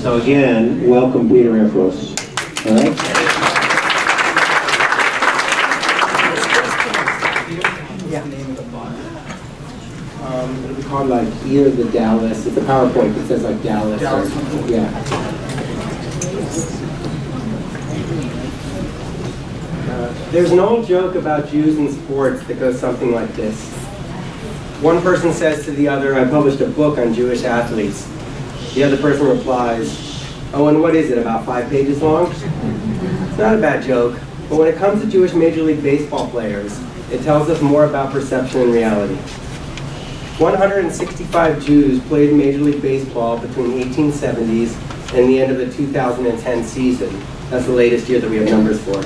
So again, welcome Peter Ephross. All right. It'll be called like Here the Dallas. It's a PowerPoint that says like Dallas. There's an old joke about Jews in sports that goes something like this. One person says to the other, I published a book on Jewish athletes. The other person replies, oh, and what is it, about 5 pages long? It's not a bad joke, but when it comes to Jewish Major League Baseball players, it tells us more about perception and reality. 165 Jews played Major League Baseball between the 1870s and the end of the 2010 season. That's the latest year that we have numbers for,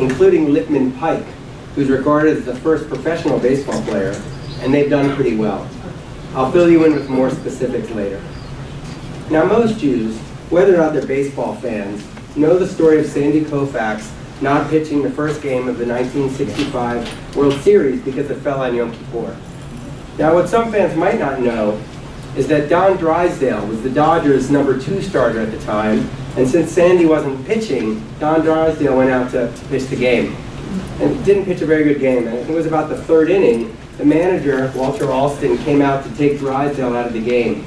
including Lippman Pike, who's regarded as the first professional baseball player, and they've done pretty well. I'll fill you in with more specifics later. Now, most Jews, whether or not they're baseball fans, know the story of Sandy Koufax not pitching the first game of the 1965 World Series because it fell on Yom Kippur. Now, what some fans might not know is that Don Drysdale was the Dodgers' #2 starter at the time, and since Sandy wasn't pitching, Don Drysdale went out to pitch the game. And didn't pitch a very good game, and it was about the 3rd inning, the manager, Walter Alston, came out to take Drysdale out of the game.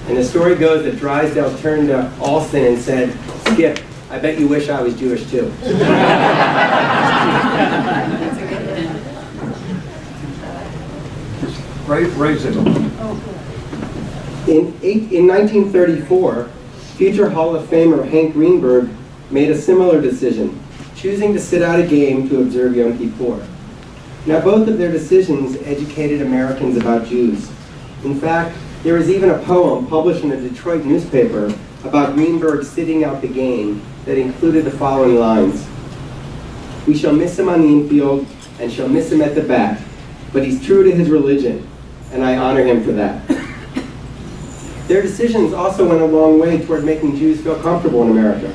And the story goes that Drysdale turned to Alston and said, Skip, I bet you wish I was Jewish too. In 1934, future Hall of Famer Hank Greenberg made a similar decision, choosing to sit out a game to observe Yom Kippur. Now, both of their decisions educated Americans about Jews. In fact, there was even a poem published in a Detroit newspaper about Greenberg sitting out the game that included the following lines. We shall miss him on the infield and shall miss him at the bat, but he's true to his religion, and I honor him for that. Their decisions also went a long way toward making Jews feel comfortable in America.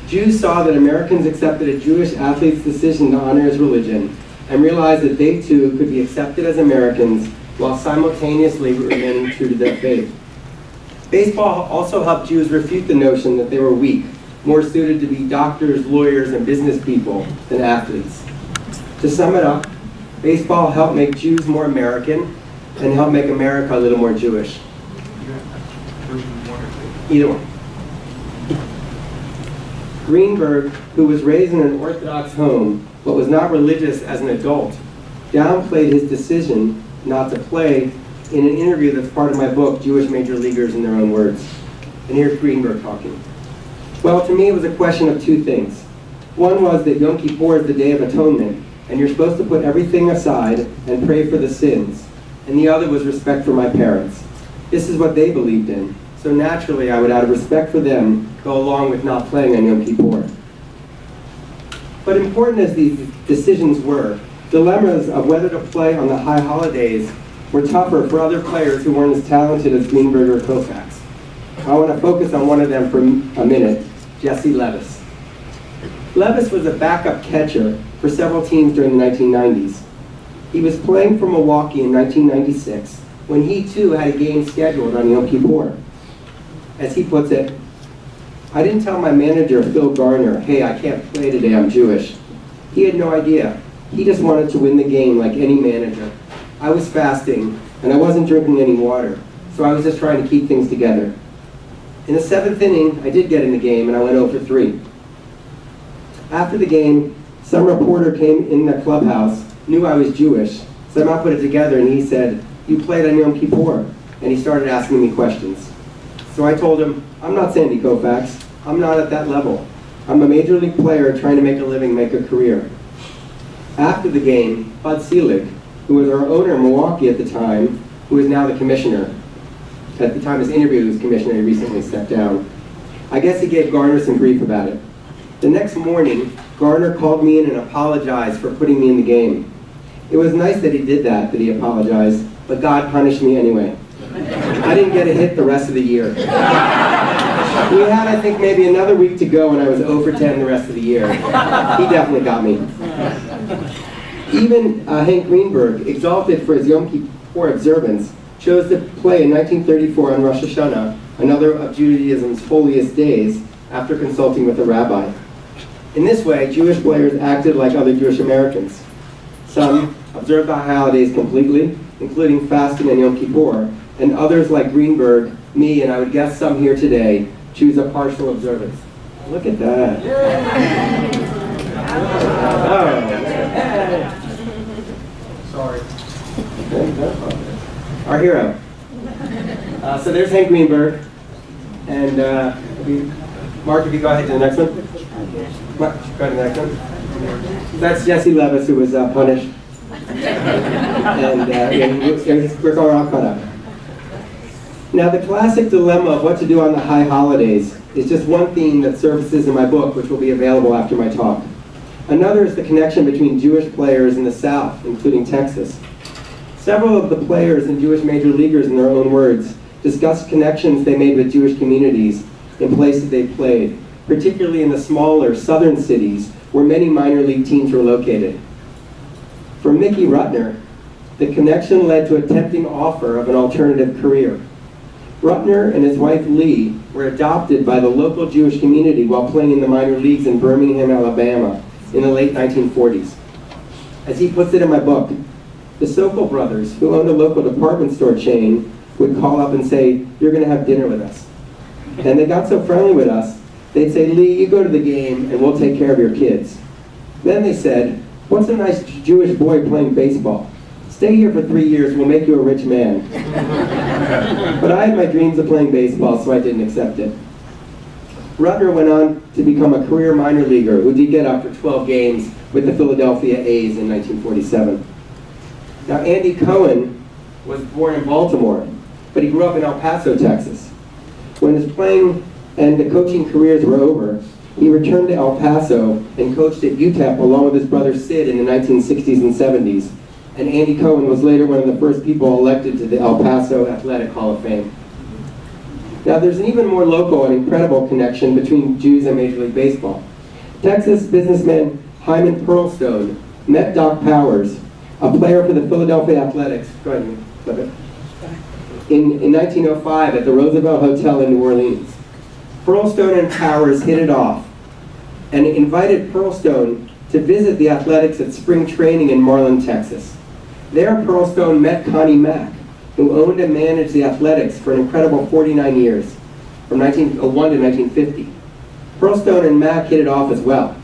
Jews saw that Americans accepted a Jewish athlete's decision to honor his religion and realized that they too could be accepted as Americans while simultaneously remaining true to their faith. Baseball also helped Jews refute the notion that they were weak, more suited to be doctors, lawyers, and business people than athletes. To sum it up, baseball helped make Jews more American and helped make America a little more Jewish. Either one. Greenberg, who was raised in an Orthodox home but was not religious as an adult, downplayed his decision not to play in an interview that's part of my book, Jewish Major Leaguers in Their Own Words. And here's Greenberg talking. Well, to me it was a question of 2 things. One was that Yom Kippur is the Day of Atonement, and you're supposed to put everything aside and pray for the sins. And the other was respect for my parents. This is what they believed in. So naturally, I would, out of respect for them, go along with not playing on Yom Kippur. But important as these decisions were, dilemmas of whether to play on the high holidays were tougher for other players who weren't as talented as Greenberg or Koufax. I want to focus on one of them for a minute, Jesse Levis. Levis was a backup catcher for several teams during the 1990s. He was playing for Milwaukee in 1996 when he too had a game scheduled on Yom Kippur. As he puts it, I didn't tell my manager, Phil Garner, hey, I can't play today, I'm Jewish. He had no idea. He just wanted to win the game like any manager. I was fasting, and I wasn't drinking any water, so I was just trying to keep things together. In the 7th inning, I did get in the game, and I went 0 for 3. After the game, some reporter came in the clubhouse, knew I was Jewish, somehow put it together, and he said, you played on Yom Kippur, and he started asking me questions. So I told him, I'm not Sandy Koufax. I'm not at that level. I'm a major league player trying to make a living, make a career. After the game, Bud Selig, who was our owner in Milwaukee at the time, who is now the commissioner. At the time his interview, he was commissioner, he recently stepped down. I guess he gave Garner some grief about it. The next morning, Garner called me in and apologized for putting me in the game. It was nice that he did that he apologized, but God punished me anyway. I didn't get a hit the rest of the year. We had, I think, maybe another week to go, and I was 0 for 10 the rest of the year. He definitely got me. Even Hank Greenberg, exalted for his Yom or observance, chose to play in 1934 on Rosh Hashanah, another of Judaism's holiest days, after consulting with a rabbi. In this way, Jewish players acted like other Jewish Americans. Some observed the holidays completely, including fasting and Yom Kippur, and others like Greenberg, me, and I would guess some here today, choose a partial observance. Look at that. Oh. Sorry. Our hero. So there's Hank Greenberg. And Mark, if you go ahead to the next one. Mark, go ahead to the next one. That's Jesse Levis, who was punished. And we're going all caught up. Now, the classic dilemma of what to do on the high holidays is just one theme that surfaces in my book, which will be available after my talk. Another is the connection between Jewish players in the South, including Texas. Several of the players and Jewish major leaguers, in their own words, discussed connections they made with Jewish communities in places they played, particularly in the smaller southern cities where many minor league teams were located. For Mickey Rutner, the connection led to a tempting offer of an alternative career. Rutner and his wife Lee were adopted by the local Jewish community while playing in the minor leagues in Birmingham, Alabama in the late 1940s. As he puts it in my book, the Sokol brothers, who owned a local department store chain, would call up and say, "You're going to have dinner with us." And they got so friendly with us, they'd say, "Lee, you go to the game and we'll take care of your kids." Then they said, "What's a nice Jewish boy playing baseball? Stay here for 3 years, we'll make you a rich man." But I had my dreams of playing baseball, so I didn't accept it. Rutner went on to become a career minor leaguer who did get up for 12 games with the Philadelphia A's in 1947. Now, Andy Cohen was born in Baltimore, but he grew up in El Paso, Texas. When his playing and the coaching careers were over, he returned to El Paso and coached at UTEP along with his brother Sid in the 1960s and 70s. And Andy Cohen was later one of the first people elected to the El Paso Athletic Hall of Fame. Now, there's an even more local and incredible connection between Jews and Major League Baseball. Texas businessman Hyman Pearlstone met Doc Powers, a player for the Philadelphia Athletics, go ahead, flip it, in 1905 at the Roosevelt Hotel in New Orleans. Pearlstone and Powers hit it off and invited Pearlstone to visit the Athletics at spring training in Marlin, Texas. There, Pearlstone met Connie Mack, who owned and managed the Athletics for an incredible 49 years, from 1901 to 1950. Pearlstone and Mack hit it off as well.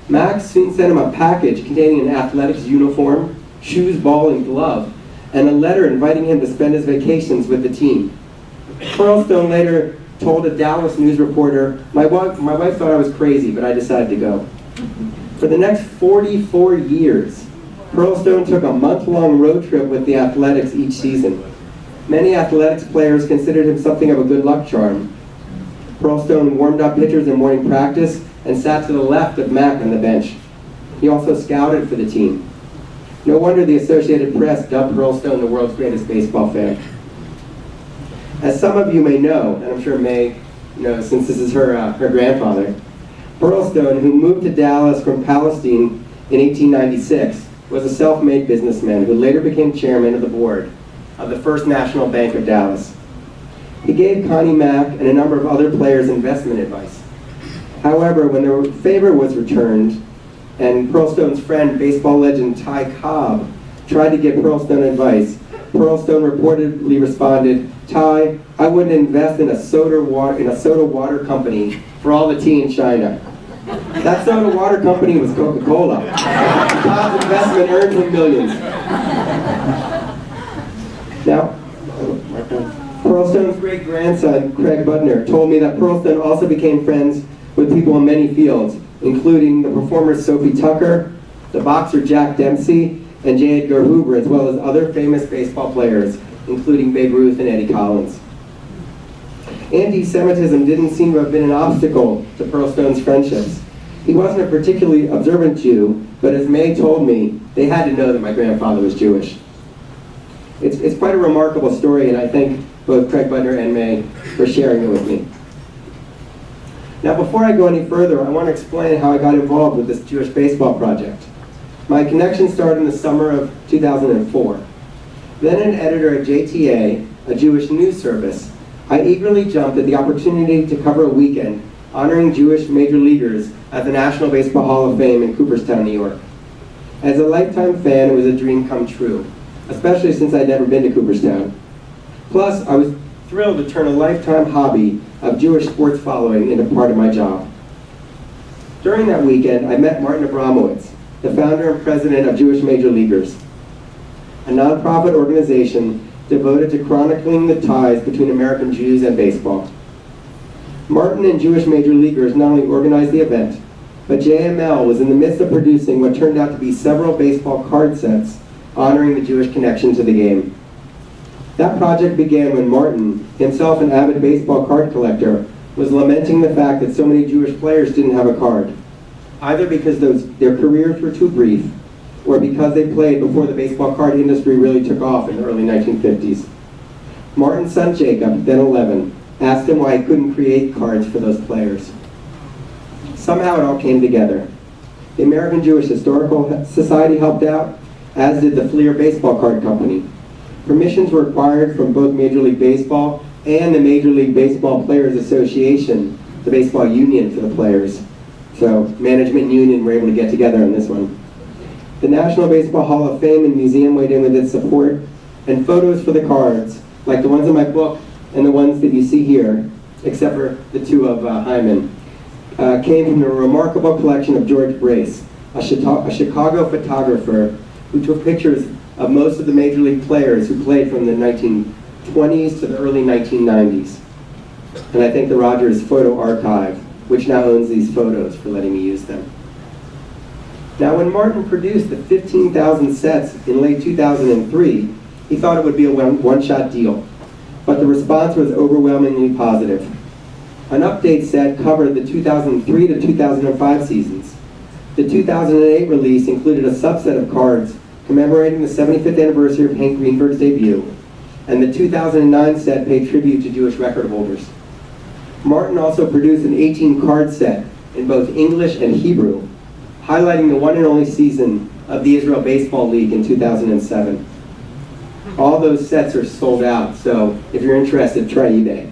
Mack soon sent him a package containing an Athletics uniform, shoes, ball, and glove, and a letter inviting him to spend his vacations with the team. Pearlstone later told a Dallas news reporter, my wife thought I was crazy, but I decided to go." For the next 44 years, Pearlstone took a month-long road trip with the Athletics each season. Many Athletics players considered him something of a good luck charm. Pearlstone warmed up pitchers in morning practice and sat to the left of Mack on the bench. He also scouted for the team. No wonder the Associated Press dubbed Pearlstone the world's greatest baseball fan. As some of you may know, and I'm sure May knows since this is her grandfather, Pearlstone, who moved to Dallas from Palestine in 1896, was a self-made businessman who later became chairman of the board of the First National Bank of Dallas. He gave Connie Mack and a number of other players investment advice. However, when the favor was returned, and Pearlstone's friend, baseball legend Ty Cobb, tried to give Pearlstone advice, Pearlstone reportedly responded, "Ty, I wouldn't invest in a soda water company for all the tea in China." That soda water company was Coca-Cola. Cobb's investment earned him millions. Now, Pearlstone's great-grandson, Craig Butner, told me that Pearlstone also became friends with people in many fields, including the performer Sophie Tucker, the boxer Jack Dempsey, and J. Edgar Hoover, as well as other famous baseball players, including Babe Ruth and Eddie Collins. Anti-Semitism didn't seem to have been an obstacle to Pearlstone's friendships. He wasn't a particularly observant Jew, but as May told me, they had to know that my grandfather was Jewish. It's quite a remarkable story, and I thank both Craig Butner and May for sharing it with me. Now, before I go any further, I want to explain how I got involved with this Jewish baseball project. My connection started in the summer of 2004. Then an editor at JTA, a Jewish news service, I eagerly jumped at the opportunity to cover a weekend honoring Jewish major leaguers at the National Baseball Hall of Fame in Cooperstown, New York. As a lifetime fan, it was a dream come true, especially since I'd never been to Cooperstown. Plus, I was thrilled to turn a lifetime hobby of Jewish sports following into part of my job. During that weekend, I met Martin Abramowitz, the founder and president of Jewish Major Leaguers, a nonprofit organization devoted to chronicling the ties between American Jews and baseball. Martin and Jewish Major Leaguers not only organized the event, but JML was in the midst of producing what turned out to be several baseball card sets honoring the Jewish connection to the game. That project began when Martin, himself an avid baseball card collector, was lamenting the fact that so many Jewish players didn't have a card, either because their careers were too brief, or because they played before the baseball card industry really took off in the early 1950s. Martin's son Jacob, then 11, asked him why he couldn't create cards for those players. Somehow it all came together. The American Jewish Historical Society helped out, as did the Fleer Baseball Card Company. Permissions were required from both Major League Baseball and the Major League Baseball Players Association, the baseball union for the players. So management and union were able to get together on this one. The National Baseball Hall of Fame and Museum weighed in with its support, and photos for the cards, like the ones in my book and the ones that you see here, except for the two of Hyman, came from a remarkable collection of George Brace, a Chicago photographer who took pictures of most of the Major League players who played from the 1920s to the early 1990s. And I thank the Rogers Photo Archive, which now owns these photos, for letting me use them. Now, when Martin produced the 15,000 sets in late 2003, he thought it would be a one-shot deal, but the response was overwhelmingly positive. An update set covered the 2003 to 2005 seasons. The 2008 release included a subset of cards commemorating the 75th anniversary of Hank Greenberg's debut, and the 2009 set paid tribute to Jewish record holders. Martin also produced an 18-card set in both English and Hebrew, highlighting the one and only season of the Israel Baseball League in 2007. All those sets are sold out, so if you're interested, try eBay.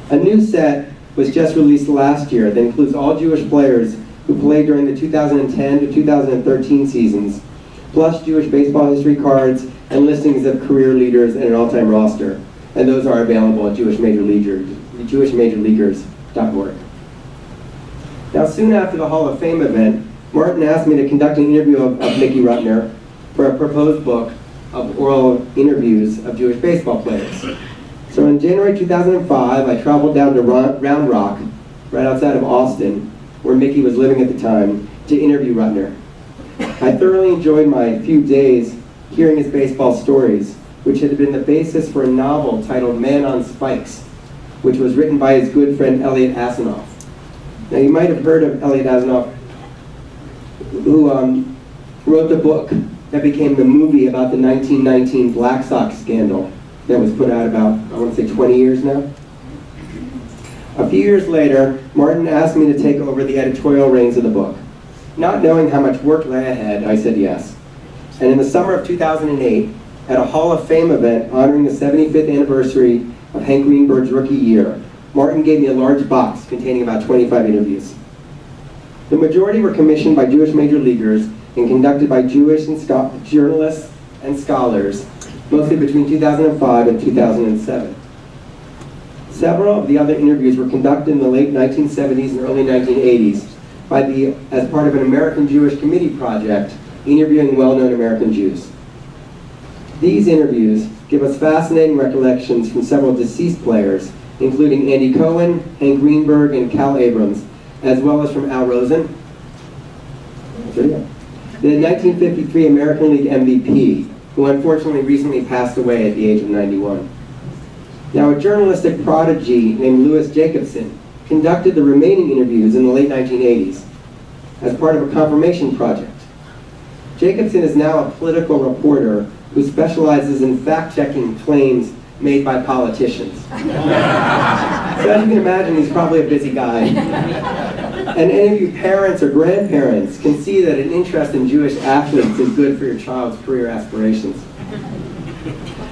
A new set was just released last year that includes all Jewish players who played during the 2010 to 2013 seasons, plus Jewish baseball history cards and listings of career leaders and an all-time roster. And those are available at jewishmajorleaguers.org. Now, soon after the Hall of Fame event, Martin asked me to conduct an interview of Mickey Rutner for a proposed book of oral interviews of Jewish baseball players. So in January 2005, I traveled down to Round Rock, right outside of Austin, where Mickey was living at the time, to interview Rutner. I thoroughly enjoyed my few days hearing his baseball stories, which had been the basis for a novel titled Man on Spikes, which was written by his good friend Elliott Asanoff. Now, you might have heard of Elliott Asanoff, who wrote the book that became the movie about the 1919 Black Sox scandal that was put out about, I want to say, 20 years now. A few years later, Martin asked me to take over the editorial reins of the book. Not knowing how much work lay ahead, I said yes. And in the summer of 2008, at a Hall of Fame event honoring the 75th anniversary of Hank Greenberg's rookie year, Martin gave me a large box containing about 25 interviews. The majority were commissioned by Jewish major leaguers and conducted by Jewish journalists and scholars, mostly between 2005 and 2007. Several of the other interviews were conducted in the late 1970s and early 1980s as part of an American Jewish Committee project interviewing well-known American Jews. These interviews give us fascinating recollections from several deceased players, including Andy Cohen, Hank Greenberg, and Cal Abrams, as well as from Al Rosen, the 1953 American League MVP, who unfortunately recently passed away at the age of 91. Now, a journalistic prodigy named Louis Jacobson conducted the remaining interviews in the late 1980s as part of a confirmation project. Jacobson is now a political reporter who specializes in fact-checking claims made by politicians. So as you can imagine, he's probably a busy guy. And any of you parents or grandparents can see that an interest in Jewish athletes is good for your child's career aspirations.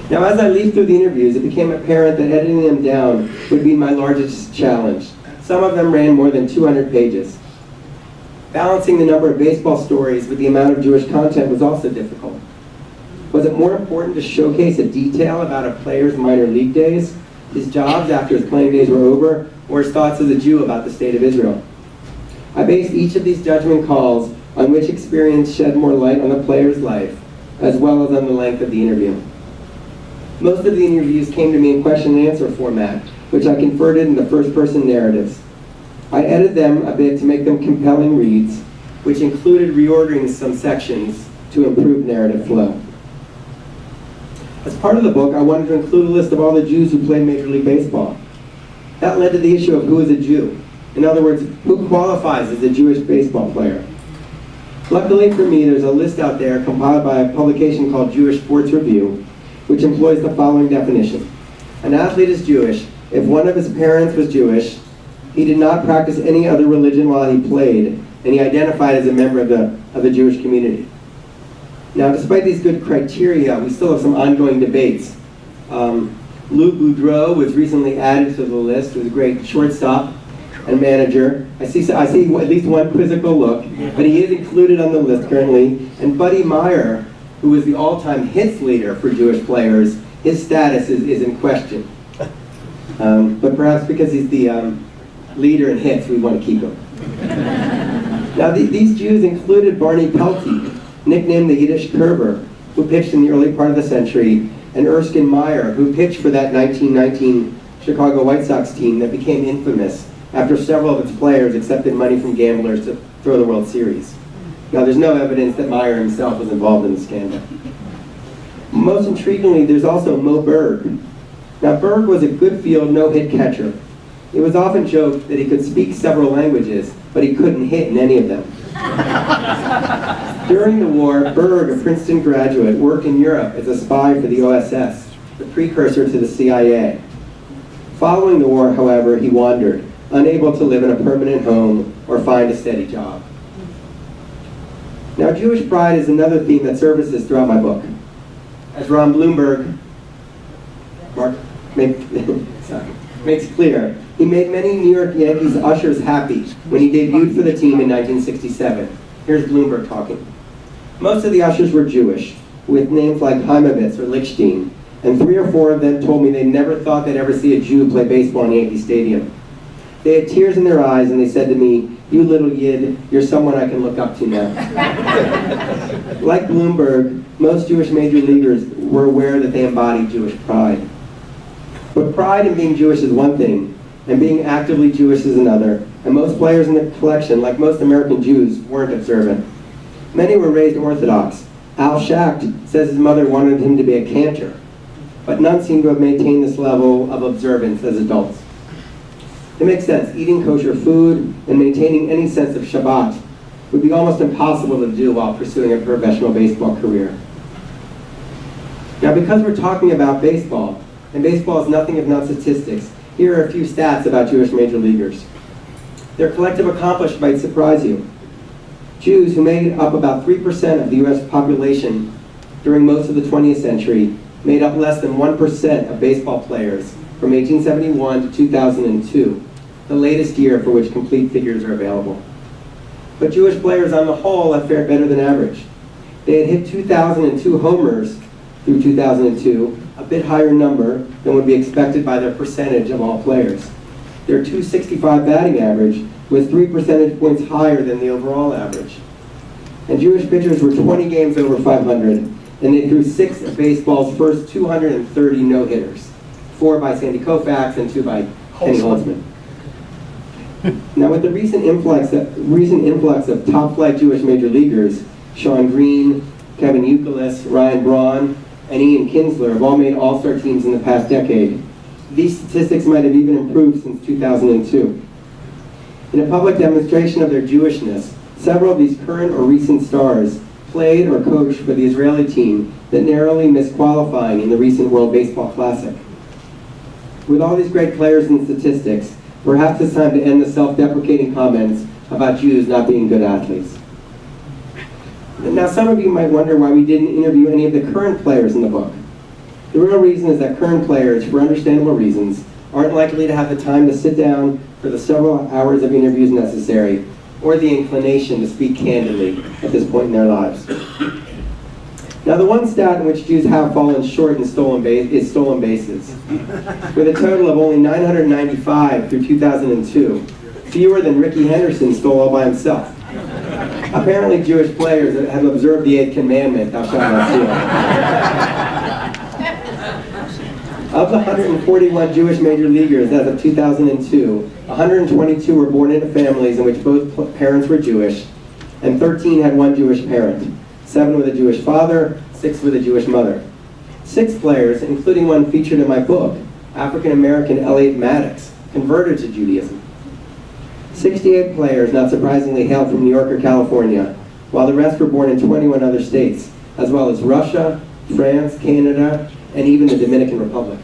Now, as I leafed through the interviews, it became apparent that editing them down would be my largest challenge. Some of them ran more than 200 pages. Balancing the number of baseball stories with the amount of Jewish content was also difficult. Was it more important to showcase a detail about a player's minor league days, his jobs after his playing days were over, or his thoughts as a Jew about the state of Israel? I based each of these judgment calls on which experience shed more light on the player's life, as well as on the length of the interview. Most of the interviews came to me in question and answer format, which I converted into first-person narratives. I edited them a bit to make them compelling reads, which included reordering some sections to improve narrative flow. As part of the book, I wanted to include a list of all the Jews who played Major League Baseball. That led to the issue of who is a Jew. In other words, who qualifies as a Jewish baseball player? Luckily for me, there's a list out there compiled by a publication called Jewish Sports Review, which employs the following definition. An athlete is Jewish if one of his parents was Jewish, he did not practice any other religion while he played, and he identified as a member of the Jewish community. Now, despite these good criteria, we still have some ongoing debates. Lou Boudreau was recently added to the list, who's a great shortstop and manager. I see at least one quizzical look, but he is included on the list currently. And Buddy Meyer, who was the all-time hits leader for Jewish players, his status is in question. But perhaps because he's the leader in hits, we want to keep him. Now, these Jews included Barney Pelty, nicknamed the Yiddish Curver, who pitched in the early part of the century, and Erskine Meyer, who pitched for that 1919 Chicago White Sox team that became infamous after several of its players accepted money from gamblers to throw the World Series. Now, there's no evidence that Meyer himself was involved in the scandal. Most intriguingly, there's also Mo Berg. Now, Berg was a good field, no-hit catcher. It was often joked that he could speak several languages, but he couldn't hit in any of them. During the war, Berg, a Princeton graduate, worked in Europe as a spy for the OSS, the precursor to the CIA. Following the war, however, he wandered, unable to live in a permanent home or find a steady job. Now, Jewish pride is another theme that surfaces throughout my book. As Ron Bloomberg makes clear, he made many New York Yankees ushers happy when he debuted for the team in 1967. Here's Bloomberg talking. Most of the ushers were Jewish, with names like Abramowitz or Lichtenstein, and 3 or 4 of them told me they never thought they'd ever see a Jew play baseball in Yankee Stadium. They had tears in their eyes and they said to me, "You little Yid, you're someone I can look up to now." Like Bloomberg, most Jewish major leaguers were aware that they embodied Jewish pride. But pride in being Jewish is one thing, and being actively Jewish is another, and most players in the collection, like most American Jews, weren't observant. Many were raised Orthodox. Al Schacht says his mother wanted him to be a cantor, but none seem to have maintained this level of observance as adults. It makes sense. Eating kosher food and maintaining any sense of Shabbat would be almost impossible to do while pursuing a professional baseball career. Now, because we're talking about baseball, and baseball is nothing if not statistics, here are a few stats about Jewish major leaguers. Their collective accomplishment might surprise you. Jews, who made up about 3% of the US population during most of the 20th century, made up less than 1% of baseball players from 1871 to 2002, the latest year for which complete figures are available. But Jewish players on the whole have fared better than average. They had hit 2,002 homers through 2002, a bit higher number than would be expected by their percentage of all players. Their .265 batting average was 3 percentage points higher than the overall average. And Jewish pitchers were 20 games over 500, and they threw 6 of baseball's first 230 no-hitters, 4 by Sandy Koufax and 2 by Kenny Holtzman. Now, with the recent influx of top-flight Jewish major leaguers, Sean Green, Kevin Youkilis, Ryan Braun, and Ian Kinsler have all made all-star teams in the past decade. These statistics might have even improved since 2002. In a public demonstration of their Jewishness, several of these current or recent stars played or coached for the Israeli team that narrowly missed qualifying in the recent World Baseball Classic. With all these great players and statistics, perhaps it's time to end the self-deprecating comments about Jews not being good athletes. Now, some of you might wonder why we didn't interview any of the current players in the book. The real reason is that current players, for understandable reasons, aren't likely to have the time to sit down for the several hours of interviews necessary, or the inclination to speak candidly at this point in their lives. Now, the one stat in which Jews have fallen short is stolen bases. With a total of only 995 through 2002, fewer than Ricky Henderson stole all by himself. Apparently, Jewish players have observed the 8th commandment, thou shalt not steal. Of the 141 Jewish major leaguers as of 2002, 122 were born into families in which both parents were Jewish, and 13 had one Jewish parent, 7 with a Jewish father, 6 with a Jewish mother. 6 players, including one featured in my book, African-American Elliott Maddox, converted to Judaism. 68 players, not surprisingly, hailed from New York or California, while the rest were born in 21 other states, as well as Russia, France, Canada, and even the Dominican Republic.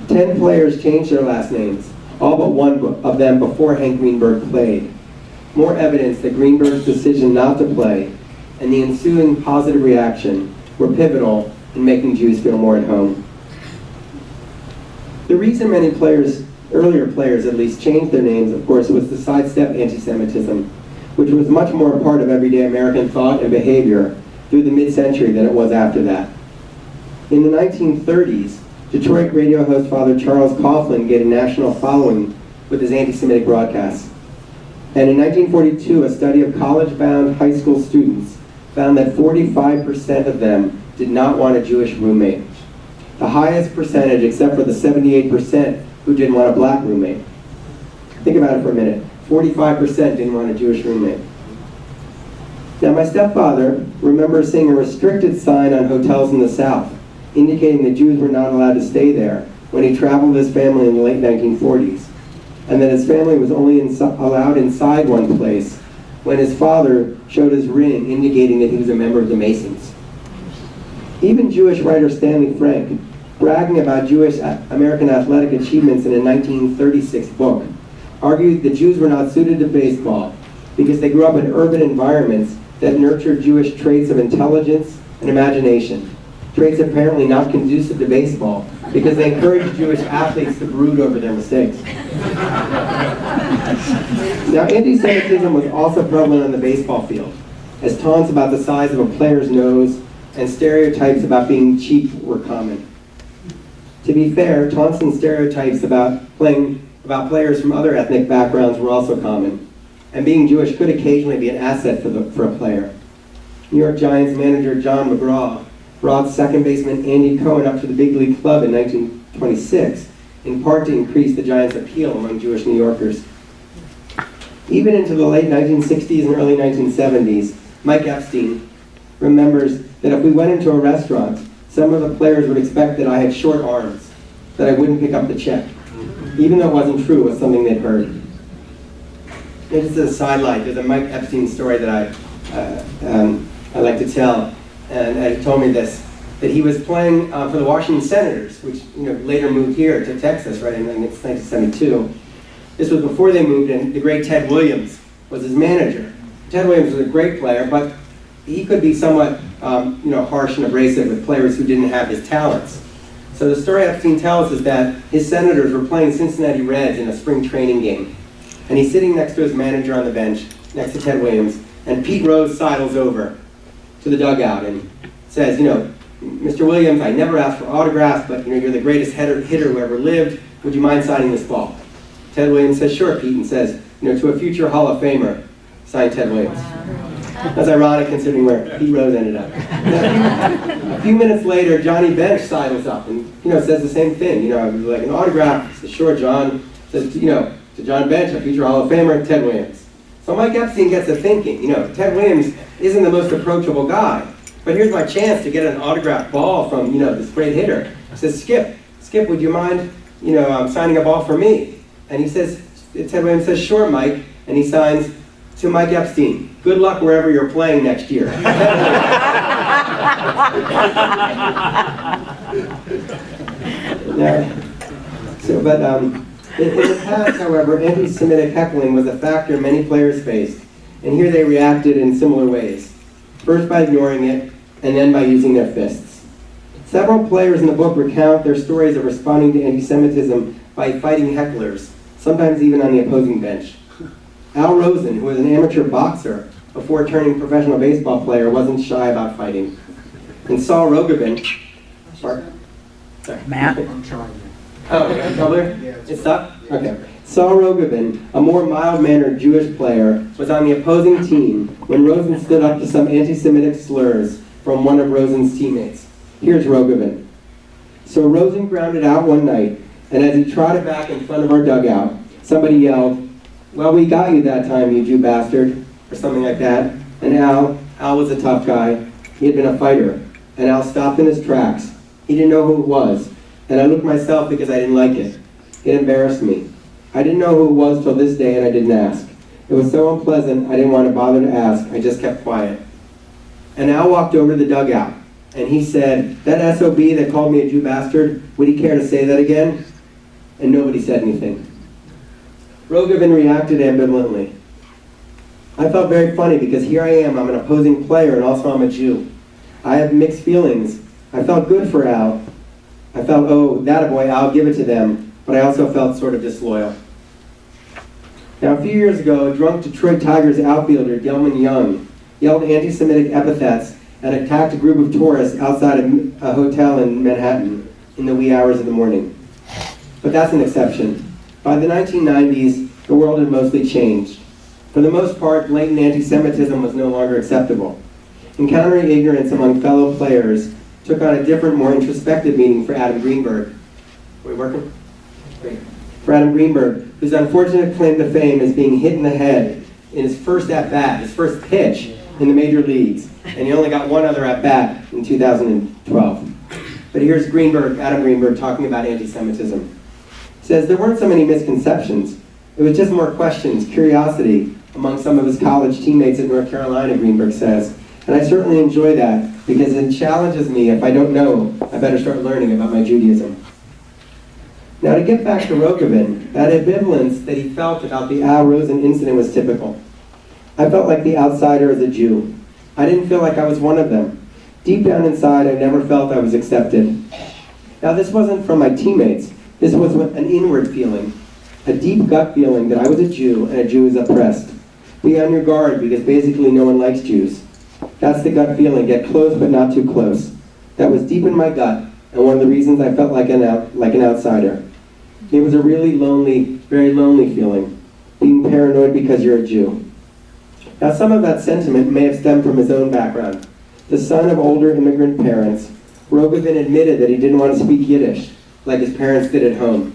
10 players changed their last names, all but one of them before Hank Greenberg played. More evidence that Greenberg's decision not to play and the ensuing positive reaction were pivotal in making Jews feel more at home. The reason many players, earlier players at least, changed their names, of course, was to sidestep anti-Semitism, which was much more a part of everyday American thought and behavior through the mid-century than it was after that. In the 1930s, Detroit radio host Father Charles Coughlin gained a national following with his anti-Semitic broadcasts. And in 1942, a study of college-bound high school students found that 45% of them did not want a Jewish roommate. The highest percentage, except for the 78% who didn't want a black roommate. Think about it for a minute. 45% didn't want a Jewish roommate. Now, my stepfather remembers seeing a restricted sign on hotels in the South, indicating that Jews were not allowed to stay there when he traveled with his family in the late 1940s, and that his family was only allowed inside one place when his father showed his ring, indicating that he was a member of the Masons. Even Jewish writer Stanley Frank, bragging about Jewish American athletic achievements in a 1936 book, argued that Jews were not suited to baseball because they grew up in urban environments that nurtured Jewish traits of intelligence and imagination, traits apparently not conducive to baseball because they encouraged Jewish athletes to brood over their mistakes. Now, anti-Semitism was also prevalent on the baseball field, as taunts about the size of a player's nose and stereotypes about being cheap were common. To be fair, taunts and stereotypes about players from other ethnic backgrounds were also common, and being Jewish could occasionally be an asset for a player. New York Giants manager John McGraw brought second baseman Andy Cohen up to the big league club in 1926, in part to increase the Giants' appeal among Jewish New Yorkers. Even into the late 1960s and early 1970s, Mike Epstein remembers that if we went into a restaurant, some of the players would expect that I had short arms, that I wouldn't pick up the check, even though it wasn't true, it was something they'd heard. And just as a sidelight, there's a Mike Epstein story that I like to tell, and he told me this, that he was playing for the Washington Senators, which later moved here to Texas, right, in 1972. This was before they moved, and the great Ted Williams was his manager. Ted Williams was a great player, but he could be somewhat harsh and abrasive with players who didn't have his talents. So the story Epstein tells is that his Senators were playing Cincinnati Reds in a spring training game. And he's sitting next to his manager on the bench, next to Ted Williams, and Pete Rose sidles over to the dugout and says, Mr. Williams, I never asked for autographs, but you're the greatest hitter who ever lived. Would you mind signing this ball? Ted Williams says, sure, Pete, and says, to a future Hall of Famer, sign Ted Williams. That's ironic considering where Pete Rose ended up. A few minutes later, Johnny Bench sidles up and says the same thing. Like an autograph. He says, sure, John. Says, to John Bench, a future Hall of Famer, Ted Williams. So Mike Epstein gets to thinking, Ted Williams isn't the most approachable guy, but here's my chance to get an autographed ball from this great hitter. He says, Skip, would you mind signing a ball for me? And he says, Ted Williams says, sure, Mike, and he signs to Mike Epstein. Good luck wherever you're playing next year. In the past, however, anti-Semitic heckling was a factor many players faced, and here they reacted in similar ways. First by ignoring it, and then by using their fists. Several players in the book recount their stories of responding to anti-Semitism by fighting hecklers, sometimes even on the opposing bench. Al Rosen, who was an amateur boxer before turning professional baseball player, wasn't shy about fighting. And Saul Rogovin, Matt? I'm trying. Oh, trouble? Yeah, it's stuck? Okay. Saul Rogovin, a more mild-mannered Jewish player, was on the opposing team when Rosen stood up to some anti-Semitic slurs from one of Rosen's teammates. Here's Rogovin. So Rosen grounded out one night, and as he trotted back in front of our dugout, somebody yelled, "Well, we got you that time, you Jew bastard," or something like that. And Al was a tough guy. He had been a fighter. And Al stopped in his tracks. He didn't know who it was. And I looked myself because I didn't like it. It embarrassed me. I didn't know who it was till this day, and I didn't ask. It was so unpleasant, I didn't want to bother to ask. I just kept quiet. And Al walked over to the dugout, and he said, "That SOB that called me a Jew bastard, would he care to say that again?" And nobody said anything. Rogovin reacted ambivalently. I felt very funny because here I am, I'm an opposing player, and also I'm a Jew. I have mixed feelings. I felt good for Al. I felt, oh, that a boy, I'll give it to them, but I also felt sort of disloyal. Now, a few years ago, a drunk Detroit Tigers outfielder, Delman Young, yelled anti-Semitic epithets and attacked a group of tourists outside a hotel in Manhattan in the wee hours of the morning. But that's an exception. By the 1990s, the world had mostly changed. For the most part, blatant anti-Semitism was no longer acceptable. Encountering ignorance among fellow players took on a different, more introspective meaning for Adam Greenberg. Are we working? Great. For Adam Greenberg, whose unfortunate claim to fame is being hit in the head in his first at-bat, his first pitch in the major leagues, and he only got one other at-bat in 2012. But here's Greenberg, Adam Greenberg, talking about anti-Semitism. He says, there weren't so many misconceptions. It was just more questions, curiosity among some of his college teammates at North Carolina, Greenberg says. And I certainly enjoy that because it challenges me. If I don't know, I better start learning about my Judaism. Now, to get back to Rogovin, that ambivalence that he felt about the Al Rosen incident was typical. I felt like the outsider as a Jew. I didn't feel like I was one of them. Deep down inside, I never felt I was accepted. Now, this wasn't from my teammates. This was an inward feeling, a deep gut feeling that I was a Jew and a Jew is oppressed. Be on your guard because basically no one likes Jews. That's the gut feeling, get close but not too close. That was deep in my gut and one of the reasons I felt like an outsider. It was a really lonely, very lonely feeling, being paranoid because you're a Jew. Now some of that sentiment may have stemmed from his own background. The son of older immigrant parents, Rogovin admitted that he didn't want to speak Yiddish like his parents did at home.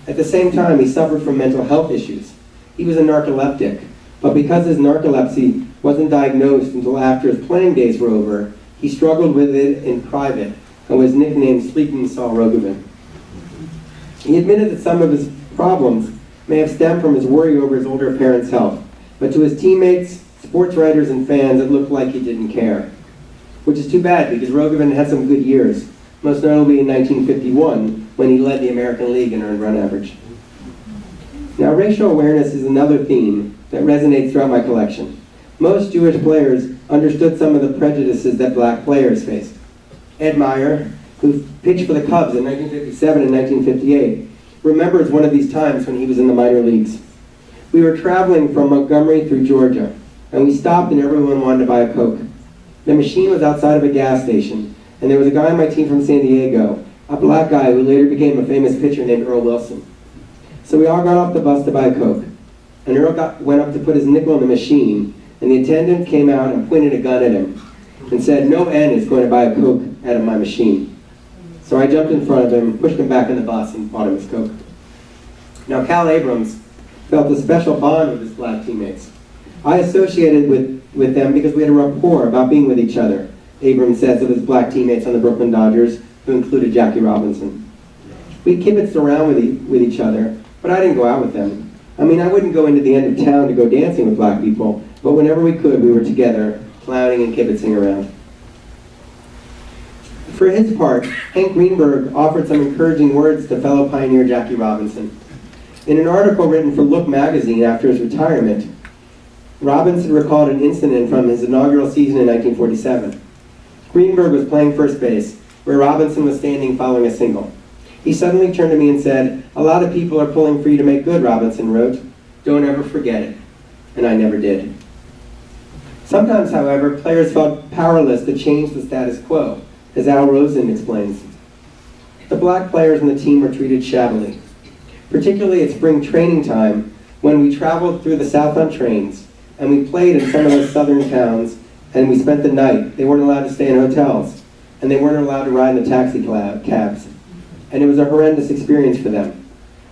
At the same time, he suffered from mental health issues. He was a narcoleptic, but because his narcolepsy wasn't diagnosed until after his playing days were over, he struggled with it in private and was nicknamed Sleeping Saul Rogovin. He admitted that some of his problems may have stemmed from his worry over his older parents' health, but to his teammates, sports writers, and fans, it looked like he didn't care. Which is too bad because Rogovin had some good years, most notably in 1951 when he led the American League in earned run average. Now, racial awareness is another theme that resonates throughout my collection. Most Jewish players understood some of the prejudices that black players faced. Ed Meyer, who pitched for the Cubs in 1957 and 1958, remembers one of these times when he was in the minor leagues. We were traveling from Montgomery through Georgia, and we stopped and everyone wanted to buy a Coke. The machine was outside of a gas station, and there was a guy on my team from San Diego, a black guy who later became a famous pitcher named Earl Wilson. So we all got off the bus to buy a Coke, and Earl went up to put his nickel in the machine, and the attendant came out and pointed a gun at him and said, "No N is going to buy a Coke out of my machine." So I jumped in front of him, pushed him back in the bus, and bought him his Coke. Now, Cal Abrams felt a special bond with his black teammates. I associated with them because we had a rapport about being with each other, Abrams says of his black teammates on the Brooklyn Dodgers, who included Jackie Robinson. We kibitzed around with each other, but I didn't go out with them. I mean, I wouldn't go into the end of town to go dancing with black people, but whenever we could, we were together, clowning and kibitzing around. For his part, Hank Greenberg offered some encouraging words to fellow pioneer Jackie Robinson. In an article written for Look magazine after his retirement, Robinson recalled an incident from his inaugural season in 1947. Greenberg was playing first base, where Robinson was standing following a single. He suddenly turned to me and said, "A lot of people are pulling for you to make good," Robinson wrote. "Don't ever forget it." And I never did. Sometimes, however, players felt powerless to change the status quo, as Al Rosen explains. The black players on the team were treated shabbily, particularly at spring training time when we traveled through the South on trains and we played in some of those southern towns and we spent the night. They weren't allowed to stay in hotels and they weren't allowed to ride in the taxi cabs. And it was a horrendous experience for them.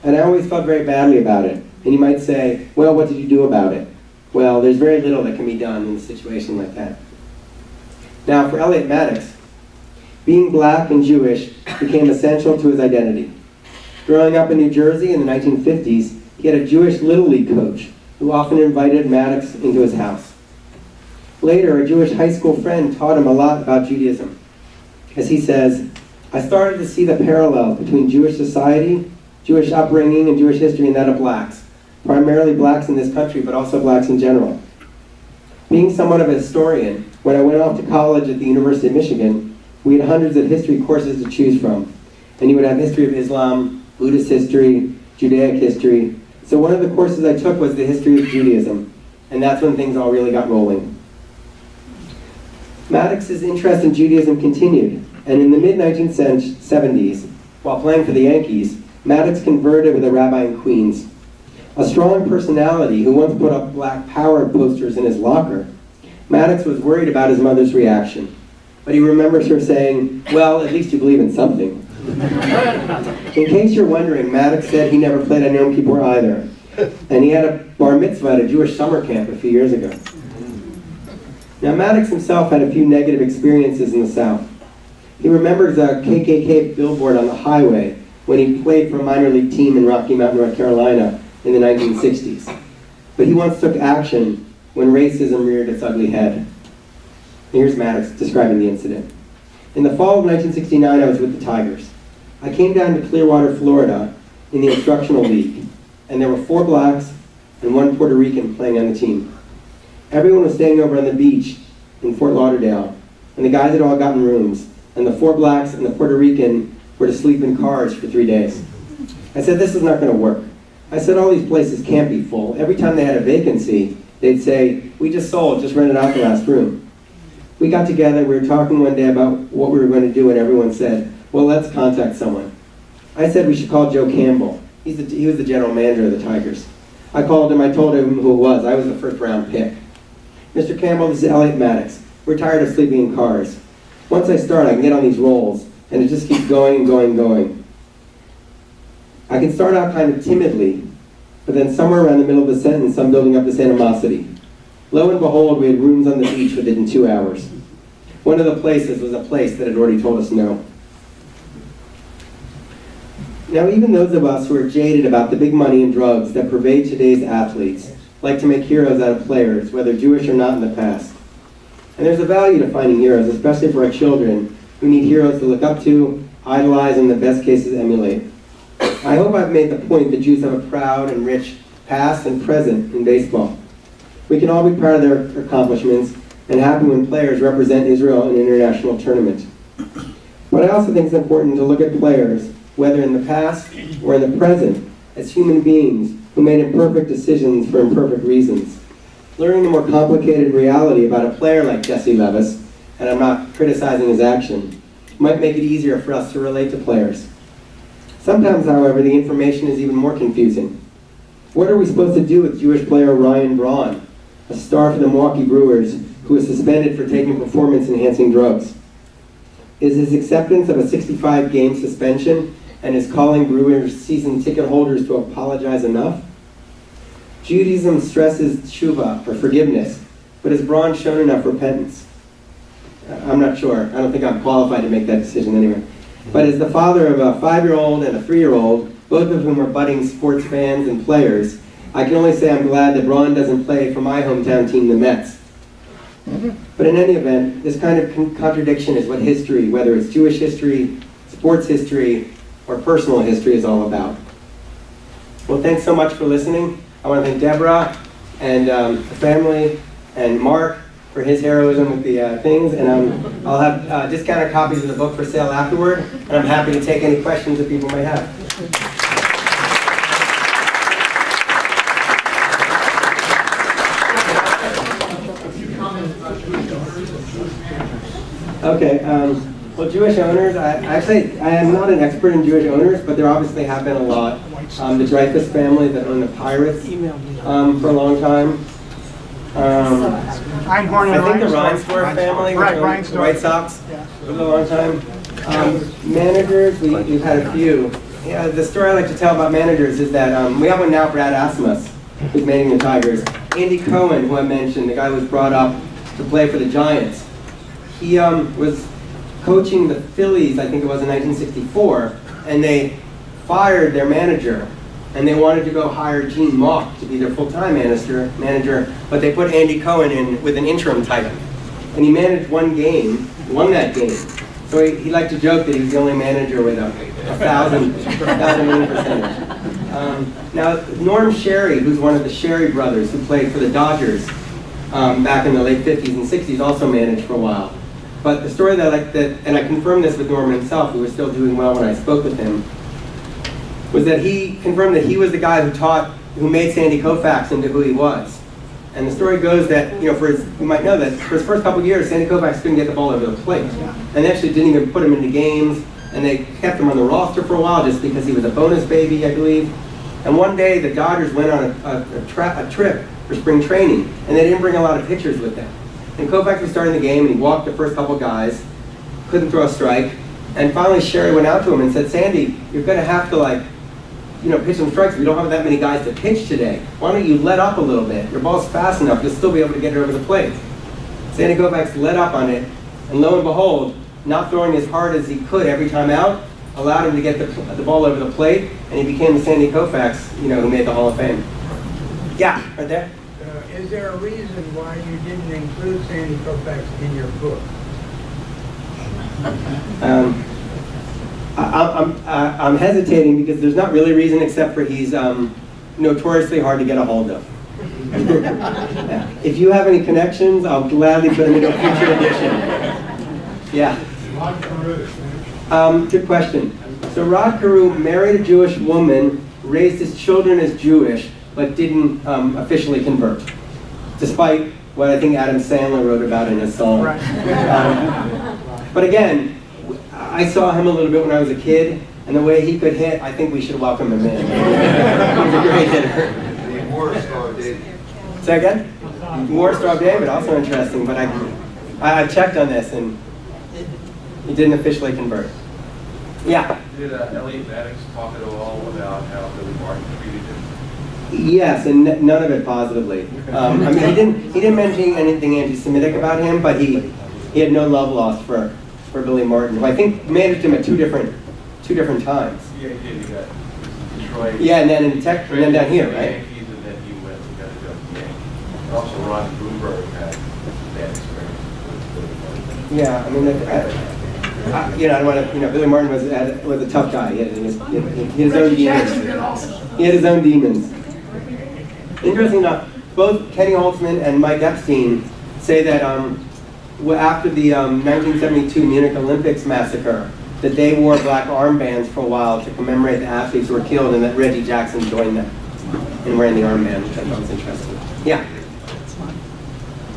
And I always felt very badly about it. And you might say, well, what did you do about it? Well, there's very little that can be done in a situation like that. Now, for Elliott Maddox, being black and Jewish became essential to his identity. Growing up in New Jersey in the 1950s, he had a Jewish Little League coach who often invited Maddox into his house. Later, a Jewish high school friend taught him a lot about Judaism. As he says, "I started to see the parallels between Jewish society, Jewish upbringing, and Jewish history and that of blacks, primarily blacks in this country, but also blacks in general. Being somewhat of a historian, when I went off to college at the University of Michigan, we had hundreds of history courses to choose from. And you would have history of Islam, Buddhist history, Judaic history. So one of the courses I took was the history of Judaism, and that's when things all really got rolling." Maddox's interest in Judaism continued, and in the mid-1970s, while playing for the Yankees, Maddox converted with a rabbi in Queens. A strong personality who once put up Black Power posters in his locker, Maddox was worried about his mother's reaction. But he remembers her saying, "Well, at least you believe in something." In case you're wondering, Maddox said he never played on Yom Kippur either. And he had a bar mitzvah at a Jewish summer camp a few years ago. Now, Maddox himself had a few negative experiences in the South. He remembers a KKK billboard on the highway when he played for a minor league team in Rocky Mount, North Carolina in the 1960s. But he once took action when racism reared its ugly head. Here's Maddox describing the incident. "In the fall of 1969, I was with the Tigers. I came down to Clearwater, Florida in the instructional league, and there were 4 blacks and 1 Puerto Rican playing on the team. Everyone was staying over on the beach in Fort Lauderdale, and the guys had all gotten rooms, and the 4 blacks and the Puerto Rican were to sleep in cars for 3 days. I said, this is not going to work. I said, all these places can't be full. Every time they had a vacancy, they'd say, we just sold, just rented out the last room. We got together, we were talking one day about what we were going to do, and everyone said, well, let's contact someone. I said we should call Joe Campbell. He was the general manager of the Tigers. I called him, I told him who it was. I was the first round pick. Mr. Campbell, this is Elliott Maddox. We're tired of sleeping in cars. Once I start, I can get on these rolls, and it just keeps going and going and going. I can start out kind of timidly, but then somewhere around the middle of the sentence, I'm building up this animosity. Lo and behold, we had rooms on the beach within 2 hours. One of the places was a place that had already told us no. Now, even those of us who are jaded about the big money and drugs that pervade today's athletes like to make heroes out of players, whether Jewish or not in the past. And there's a value to finding heroes, especially for our children who need heroes to look up to, idolize, and in the best cases emulate. I hope I've made the point that Jews have a proud and rich past and present in baseball. We can all be proud of their accomplishments and happy when players represent Israel in an international tournament. But I also think it's important to look at players, whether in the past or in the present, as human beings who made imperfect decisions for imperfect reasons. Learning the more complicated reality about a player like Jesse Levis, and I'm not criticizing his action, might make it easier for us to relate to players. Sometimes, however, the information is even more confusing. What are we supposed to do with Jewish player Ryan Braun, a star for the Milwaukee Brewers, who was suspended for taking performance-enhancing drugs? Is his acceptance of a 65-game suspension and his calling Brewers season ticket holders to apologize enough? Judaism stresses tshuva, or forgiveness, but has Braun shown enough repentance? I'm not sure. I don't think I'm qualified to make that decision anyway. But as the father of a 5-year-old and a 3-year-old, both of whom are budding sports fans and players, I can only say I'm glad that Braun doesn't play for my hometown team, the Mets. But in any event, this kind of contradiction is what history, whether it's Jewish history, sports history, or personal history, is all about. Well, thanks so much for listening. I want to thank Deborah and the family and Mark for his heroism with the things, and I'll have discounted copies of the book for sale afterward, and I'm happy to take any questions that people may have. Okay, well, Jewish owners, I am not an expert in Jewish owners, but there obviously have been a lot. The Dreyfus family that owned the Pirates for a long time. I think the Reinsdorf family, which owned the White Sox for a long time. Managers, we've had a few. Yeah, the story I like to tell about managers is that we have one now, Brad Asmus, who's managing the Tigers. Andy Cohen, who I mentioned, the guy who was brought up to play for the Giants. He was coaching the Phillies, I think it was in 1964, and they fired their manager, and they wanted to go hire Gene Mauch to be their full-time manager, but they put Andy Cohen in with an interim title. And he managed one game, won that game. So he liked to joke that he was the only manager with a 1,000 win percentage. Now, Norm Sherry, who's one of the Sherry brothers who played for the Dodgers back in the late 50s and 60s, also managed for a while. But the story that I like and I confirmed this with Norm himself, who was still doing well when I spoke with him, was that he confirmed that he was the guy who made Sandy Koufax into who he was. And the story goes that, you might know that for his first couple of years, Sandy Koufax couldn't get the ball over the plate. And they actually didn't even put him into games, and they kept him on the roster for a while just because he was a bonus baby, I believe. And one day, the Dodgers went on a trip for spring training, and they didn't bring a lot of pitchers with them. And Koufax was starting the game, and he walked the first couple guys, couldn't throw a strike, and finally Sherry went out to him and said, "Sandy, you're going to have to pitch some strikes. We don't have that many guys to pitch today. Why don't you let up a little bit? Your ball's fast enough, you'll still be able to get it over the plate." Sandy Koufax let up on it, and lo and behold, not throwing as hard as he could every time out, allowed him to get the ball over the plate, and he became the Sandy Koufax, who made the Hall of Fame. Yeah, right there. Is there a reason why you didn't include Sandy Koufax in your book? I'm hesitating because there's not really a reason except for he's notoriously hard to get a hold of. Yeah. If you have any connections, I'll gladly put him into a future edition. Yeah. Rod Carew. Good question. So Rod Carew married a Jewish woman, raised his children as Jewish, but didn't officially convert, despite what I think Adam Sandler wrote about in his song. Right. But again, I saw him a little bit when I was a kid, and the way he could hit, I think we should welcome him in. He's a great hitter. The War Star David. Say again? War Star David, also interesting, but I checked on this, and he didn't officially convert. Yeah? Did Elliott Maddox talk at all about how Billy Martin treated him? Yes, and none of it positively. I mean, he didn't mention anything anti-Semitic about him, but he had no love lost for Billy Martin, who I think managed him at two different times. Yeah, he did. He got Detroit. Yeah, and then and then down here, right? Yankees, and then he went and got a job with the Yankees. Also, Ron Bloomberg had that experience with Billy Martin. Yeah, I mean, I don't want to. Billy Martin was a tough guy. He had his own demons. He had his own demons. Interesting enough, both Kenny Holtzman and Mike Epstein say that after the 1972 Munich Olympics massacre, that they wore black armbands for a while to commemorate the athletes who were killed, and that Reggie Jackson joined them in wearing the armband, which I thought was interesting. Yeah?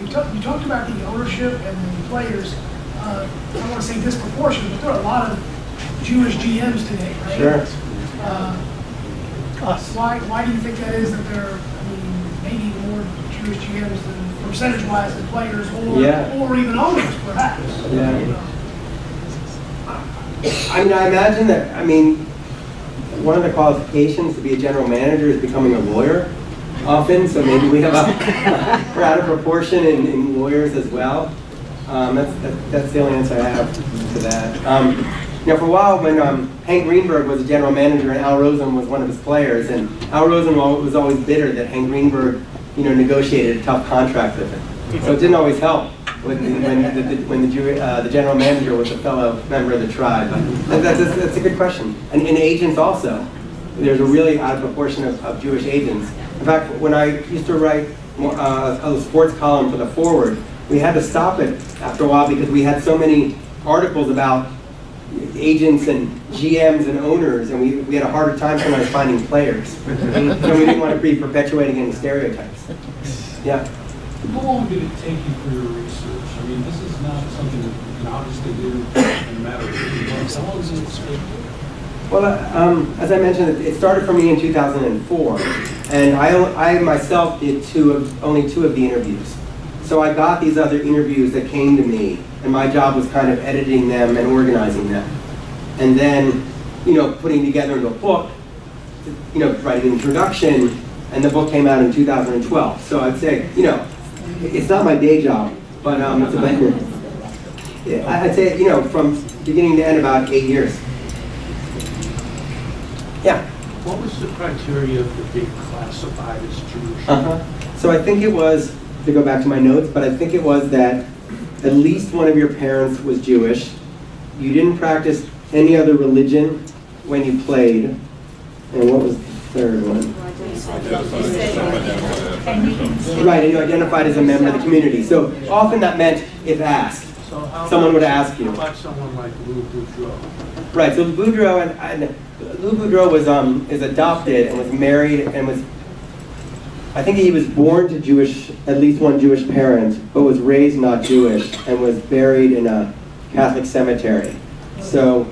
You talked about the ownership and the players. I don't want to say disproportionate, but there are a lot of Jewish GMs today, right? Sure. Why do you think that is, that there are, maybe more Jewish GMs than percentage-wise than players or even owners, perhaps? Yeah. I imagine that, one of the qualifications to be a general manager is becoming a lawyer often, so maybe we have we're out of proportion in lawyers as well. That's the only answer I have to that. For a while, when Hank Greenberg was a general manager and Al Rosen was one of his players, and Al Rosen was always bitter that Hank Greenberg, negotiated a tough contract with him. So it didn't always help when the general manager was a fellow member of the tribe. But that's a good question. And agents also. There's a really out of proportion of Jewish agents. In fact, when I used to write a sports column for the Forward, we had to stop it after a while because we had so many articles about agents and GMs and owners, and we had a harder time sometimes finding players. So we didn't want to be perpetuating any stereotypes. Yeah. How long did it take you for your research? I mean, this is not something that you can obviously do in a matter of 3 months. How long did it take? Well, as I mentioned, it started for me in 2004, and I myself did only two of the interviews. So I got these other interviews that came to me, and my job was kind of editing them and organizing them. And then, putting together into a book, writing an introduction, and the book came out in 2012. So I'd say, it's not my day job, but it's a I'd say, from beginning to end, about 8 years. Yeah. What was the criteria for being classified as Jewish? So I think it was, to go back to my notes, but I think it was that at least one of your parents was Jewish. You didn't practice any other religion when you played. And what was the third one? Right, and you identified as a member of the community. So often that meant if asked. So someone would ask you. How about someone like Lou Boudreau? Right, so Boudreau and Lou Boudreau is adopted and was married and was, I think he was born to at least one Jewish parent, but was raised not Jewish and was buried in a Catholic cemetery. So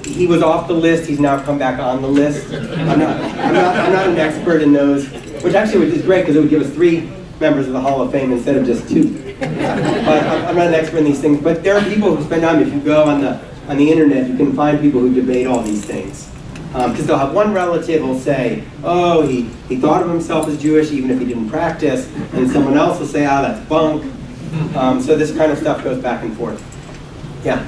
he was off the list. He's now come back on the list. I'm not an expert in those, which actually is great because it would give us 3 members of the Hall of Fame instead of just 2. But I'm not an expert in these things. But there are people who spend time. If you go on the internet, you can find people who debate all these things. Because they'll have one relative who'll say, oh, he thought of himself as Jewish even if he didn't practice, and someone else will say, oh, that's bunk. So this kind of stuff goes back and forth. Yeah.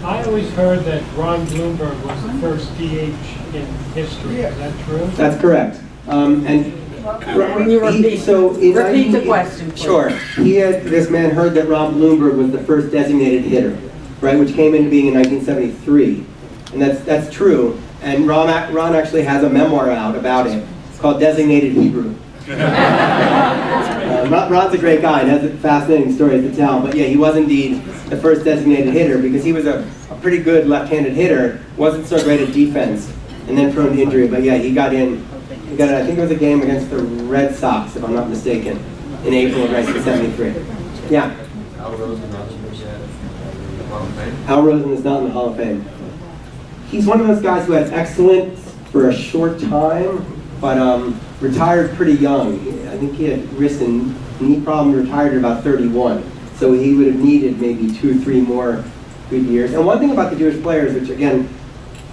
I always heard that Ron Bloomberg was the first DH in history. Is that true? That's correct. Can you repeat the question, please? Sure. This man heard that Ron Bloomberg was the first designated hitter, right, which came into being in 1973. And that's true. And Ron actually has a memoir out about it. It's called Designated Hebrew. Ron's a great guy and has fascinating stories to tell. But yeah, he was indeed the first designated hitter because he was a pretty good left-handed hitter, wasn't so great at defense, and then prone to injury. But yeah, he got in. I think it was a game against the Red Sox, if I'm not mistaken, in April of 1973. Yeah. Al Rosen not in the Hall of Fame? Al Rosen is not in the Hall of Fame. He's one of those guys who had excellence for a short time, but retired pretty young. I think he had wrist and knee problem, retired at about 31. So he would have needed maybe 2 or 3 more good years. And one thing about the Jewish players, which again,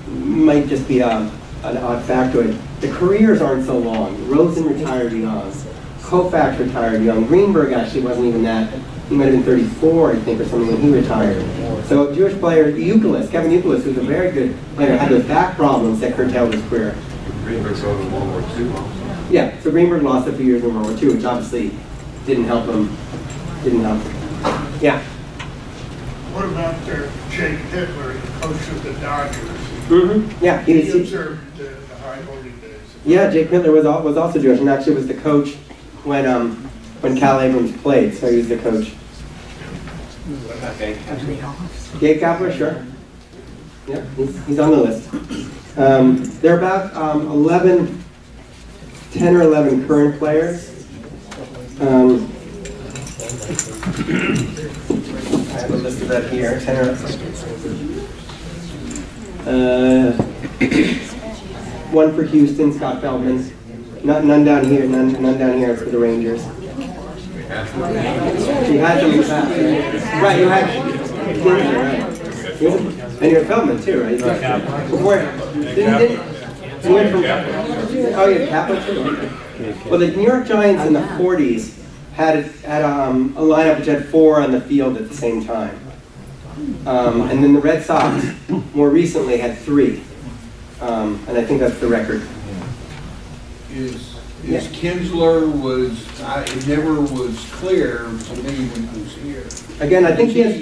might just be an odd factoid, the careers aren't so long. Rosen retired young. Koufax retired young. Greenberg actually wasn't even that. He might have been 34, I think, or something when he retired. So Jewish player, Kevin Euclid, who's a very good player, had those back problems that curtailed his career. Greenberg wrote in World War II also. Yeah, so Greenberg lost a few years in World War II, which obviously didn't help him. Yeah. What about Jake Hitler, the coach of the Dodgers? Mm-hmm. Yeah, he observed the high holy days. Yeah, Jake Hitler was also Jewish, and actually was the coach when Cal Abrams played, so he was the coach. Gabe Kapler, sure. Yeah, he's on the list. There are about 10 or 11 current players. I have a list of that here. 10 or 1 for Houston, Scott Feldman. None down here. None down here. It's for the Rangers. You had them in the past, right? You had. And you're Feldman too, right? Before, you went from. Oh, yeah, Kaplan too. Well, the New York Giants in the 40s had a lineup which had 4 on the field at the same time. And then the Red Sox, more recently, had 3. And I think that's the record. Is Kinsler it never was clear to me when he was here. Again, I think he has.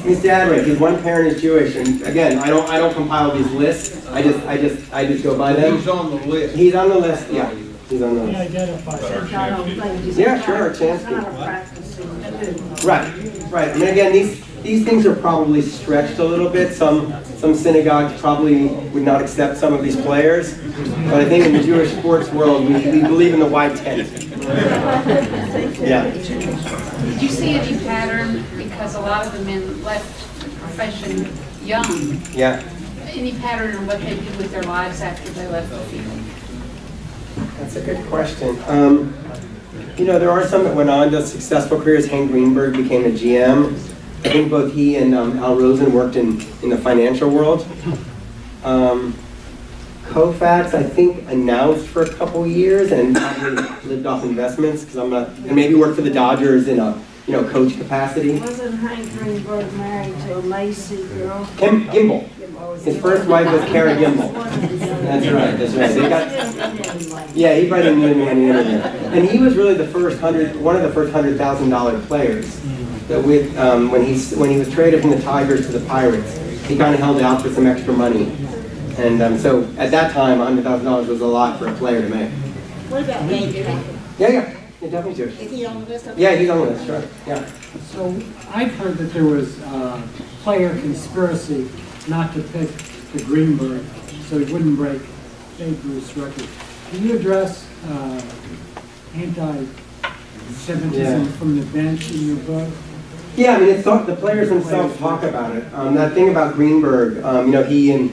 His dad, right? His one parent is Jewish, and again, I don't compile these lists. I just go by them. He's on the list. He's on the list, yeah. He's on the He list. identifies. Yeah, sure, Chansky. Right. I mean, again, these things are probably stretched a little bit. Some synagogues probably would not accept some of these players, but I think in the Jewish sports world, we believe in the white tent. Yeah. Did you see any pattern, because a lot of the men left the profession young? Yeah. Any pattern in what they did with their lives after they left the field? That's a good question. There are some that went on to successful careers. Hank Greenberg became a GM. I think both he and Al Rosen worked in the financial world. Koufax, I think, announced for a couple years and probably lived off investments because and maybe worked for the Dodgers in a coach capacity. Wasn't Hank Greenberg married to a Macy girl? Gimbel. His first wife was Kara Gimbel. That's right. They got, yeah, he probably didn't need any internet. And he was really one of the first $100,000 players. That when he was traded from the Tigers to the Pirates, he kind of held out for some extra money. And so at that time, $100,000 was a lot for a player to make. What about David? Yeah, definitely Jewish. Is he on the list? Yeah, he's on the list, sure. Yeah. So I've heard that there was player conspiracy not to pick the Greenberg so he wouldn't break Babe Ruth's record. Can you address anti-Semitism from the bench in your book? Yeah, I mean, the players themselves talk about it. That thing about Greenberg, he and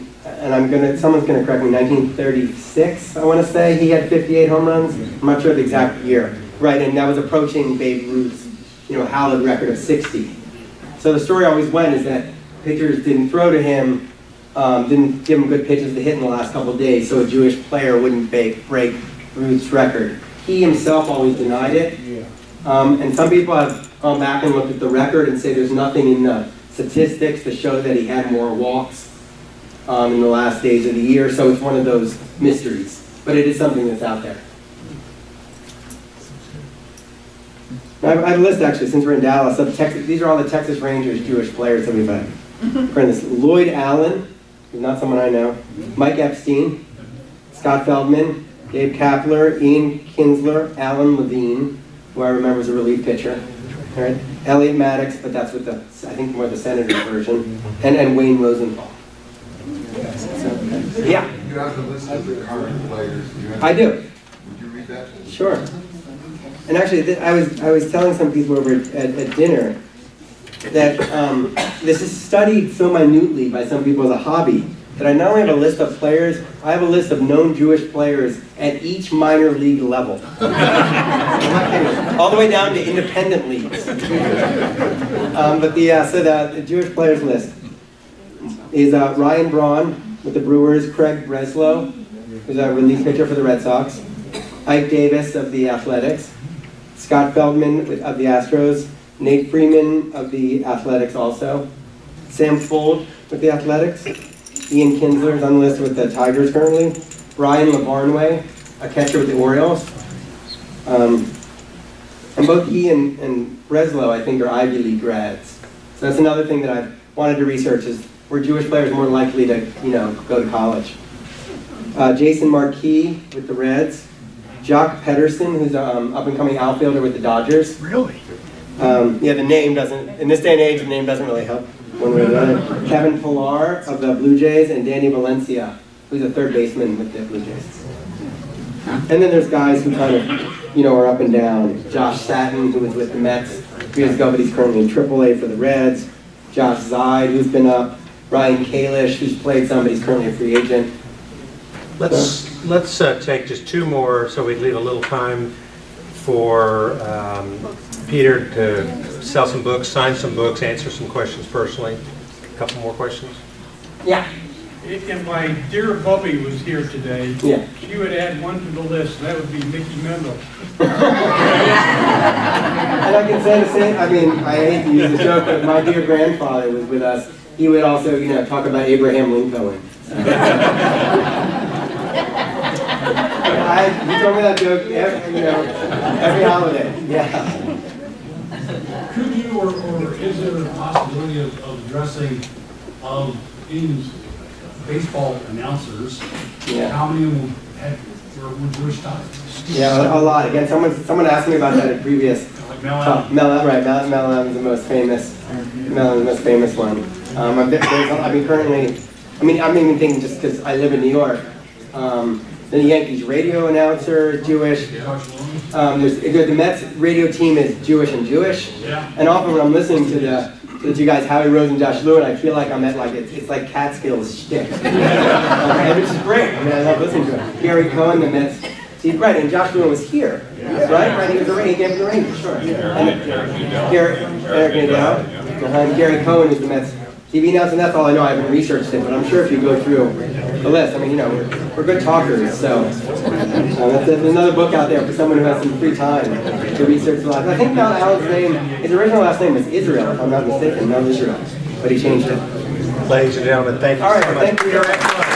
someone's gonna correct me, 1936, I want to say, he had 58 home runs. I'm not sure the exact year. Right, and that was approaching Babe Ruth's, hallowed record of 60. So the story always went is that pitchers didn't throw to him, didn't give him good pitches to hit in the last couple of days, so a Jewish player wouldn't break Ruth's record. He himself always denied it. And some people have gone back and looked at the record and say there's nothing in the statistics to show that he had more walks in the last days of the year, so it's one of those mysteries. But it is something that's out there. I have a list, actually, since we're in Dallas, of these are all the Texas Rangers Jewish players that we've had. This Lloyd Allen, who's not someone I know, Mike Epstein, Scott Feldman, Dave Kapler, Ian Kinsler, Alan Levine, who I remember was a relief pitcher, right? Elliott Maddox, but that's with I think more the Senators version, and Wayne Rosenthal. Yeah. You have the list of the current players. I do. Would you read that? Sure. And actually, I was telling some people over at dinner that this is studied so minutely by some people as a hobby that I not only have a list of players, I have a list of known Jewish players at each minor league level. All the way down to independent leagues. But the Jewish players list is Ryan Braun with the Brewers, Craig Breslow, who's a relief pitcher for the Red Sox, Ike Davis of the Athletics, Scott Feldman of the Astros, Nate Freeman of the Athletics also, Sam Fold with the Athletics, Ian Kinsler is on the list with the Tigers currently, Brian LeBarnway, a catcher with the Orioles. And both he and Breslow, I think, are Ivy League grads. So that's another thing that I've wanted to research is were Jewish players more likely to, go to college. Jason Marquis with the Reds, Jock Pederson, who's an up-and-coming outfielder with the Dodgers. Really? Yeah, the name doesn't, in this day and age, the name doesn't really help one way or the other. Kevin Pillar of the Blue Jays, and Danny Valencia, who's a third baseman with the Blue Jays. And then there's guys who kind of, are up and down. Josh Satin, who was with the Mets 3 years ago, but he's currently in AAA for the Reds. Josh Zide, who's been up. Ryan Kalish, who's played some, but he's currently a free agent. Let's take just 2 more so we leave a little time for Peter to sell some books, sign some books, answer some questions personally. A couple more questions? Yeah. If my dear Bubby was here today, she would add one to the list, and that would be Mickey Mendel. And I can say the same, I hate to use the joke, but my dear grandfather was with us. He would also, talk about Abraham Lincoln. He told me that joke every holiday. Yeah. Could you, or is there a possibility of addressing in baseball announcers? How many of them were Jewish ties? Yeah, a lot. Again, someone asked me about that at previous. Mel, right? Mel is the most famous. Mel is the most famous one. I'm even thinking just because I live in New York. The Yankees radio announcer, Jewish. The Mets radio team is Jewish and Jewish. And often when I'm listening to the two guys, Howie Rose and Josh Lewin, I feel like I'm at it's like Catskills shtick. And it's great. I mean, I love listening to it. Gary Cohen, the Mets. See, right, and Josh Lewin was here, right? He was he came from the Rangers, sure. And Eric Nadal. Gary Cohen is the Mets TV announcer, and that's all I know. I haven't researched it, but I'm sure if you go through the list, I mean, we're good talkers, so that's another book out there for someone who has some free time to research the life. I think Mel Allen's name, his original last name was Israel, if I'm not mistaken, Mel Israel, but he changed it. Ladies and gentlemen, thank you so much. Thank you.